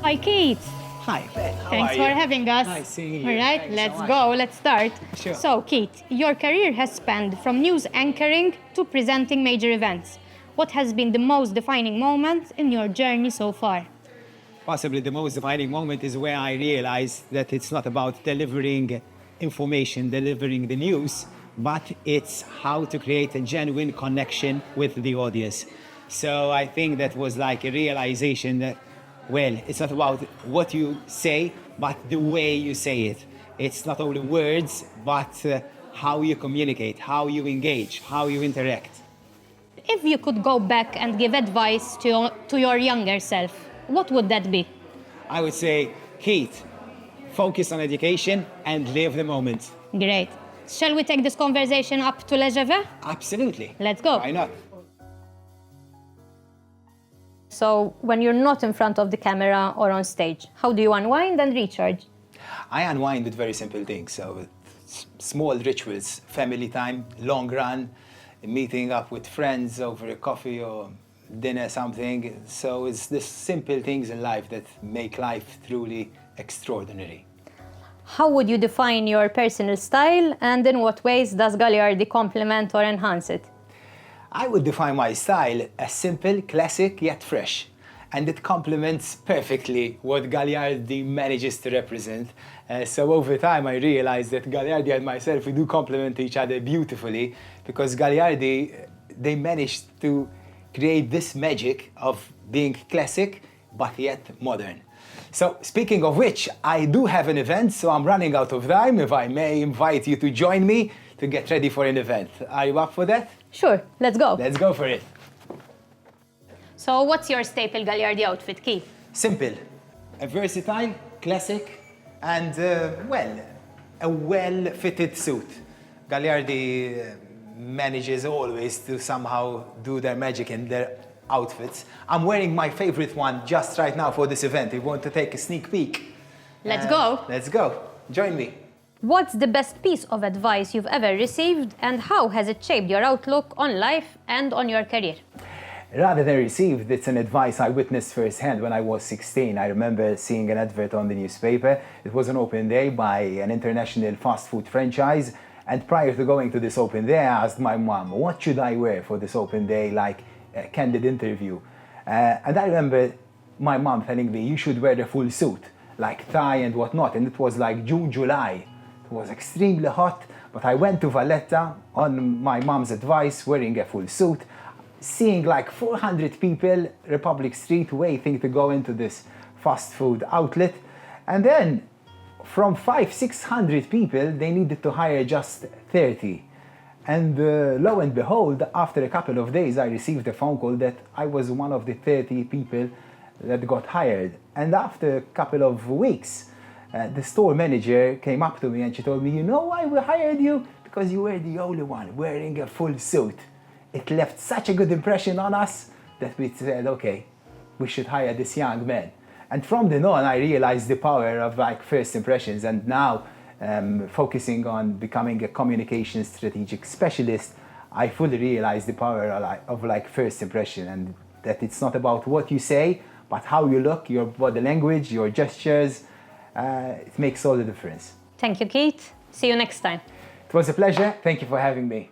Hi, Keith. Hi, Ben. Thanks for having us. Nice seeing you. All right, Thanks let's so much. go. Let's start. Sure. So, Keith, your career has spanned from news anchoring to presenting major events. What has been the most defining moment in your journey so far? Possibly the most defining moment is where I realized that it's not about delivering information, delivering the news, but it's how to create a genuine connection with the audience. So I think that was like a realization that, well, it's not about what you say, but the way you say it. It's not only words, but how you communicate, how you engage, how you interact. If you could go back and give advice to your younger self, what would that be? I would say, Keith, focus on education and live the moment. Great. Shall we take this conversation up to Le Jeve? Absolutely. Let's go. Why not? So, when you're not in front of the camera or on stage, how do you unwind and recharge? I unwind with very simple things. So small rituals, family time, long run, meeting up with friends over a coffee or dinner, something. So it's the simple things in life that make life truly extraordinary. How would you define your personal style, and in what ways does Gagliardi complement or enhance it? I would define my style as simple, classic, yet fresh. And it complements perfectly what Gagliardi manages to represent. So over time, I realized that Gagliardi and myself, we do complement each other beautifully, because Gagliardi, they managed to create this magic of being classic, but yet modern. So speaking of which, I do have an event, so I'm running out of time. If I may invite you to join me to get ready for an event. Are you up for that? Sure, let's go. Let's go for it. So what's your staple Gagliardi outfit, Keith? Simple, a versatile, classic, and a well-fitted suit. Gagliardi manages always to somehow do their magic in their outfits. I'm wearing my favorite one just right now for this event. You want to take a sneak peek? Let's go. Let's go. Join me. What's the best piece of advice you've ever received, and how has it shaped your outlook on life and on your career? Rather than received, it's an advice I witnessed firsthand when I was 16. I remember seeing an advert on the newspaper. It was an open day by an international fast food franchise. And prior to going to this open day, I asked my mom, what should I wear for this open day, like a candid interview? And I remember my mom telling me, you should wear a full suit, like tie and whatnot. And it was like June, July. It was extremely hot, but I went to Valletta on my mom's advice, wearing a full suit, seeing like 400 people, Republic Street, waiting to go into this fast food outlet. And then from 500-600 people, they needed to hire just 30. And lo and behold, after a couple of days, I received a phone call that I was one of the 30 people that got hired. And after a couple of weeks, the store manager came up to me and she told me, you know why we hired you? Because you were the only one wearing a full suit. It left such a good impression on us that we said, okay, we should hire this young man. And from then on, I realized the power of like first impressions. And now, focusing on becoming a communication strategic specialist, I fully realize the power of like first impression, and that it's not about what you say, but how you look, your body language, your gestures. It makes all the difference. Thank you, Keith. See you next time. It was a pleasure. Thank you for having me.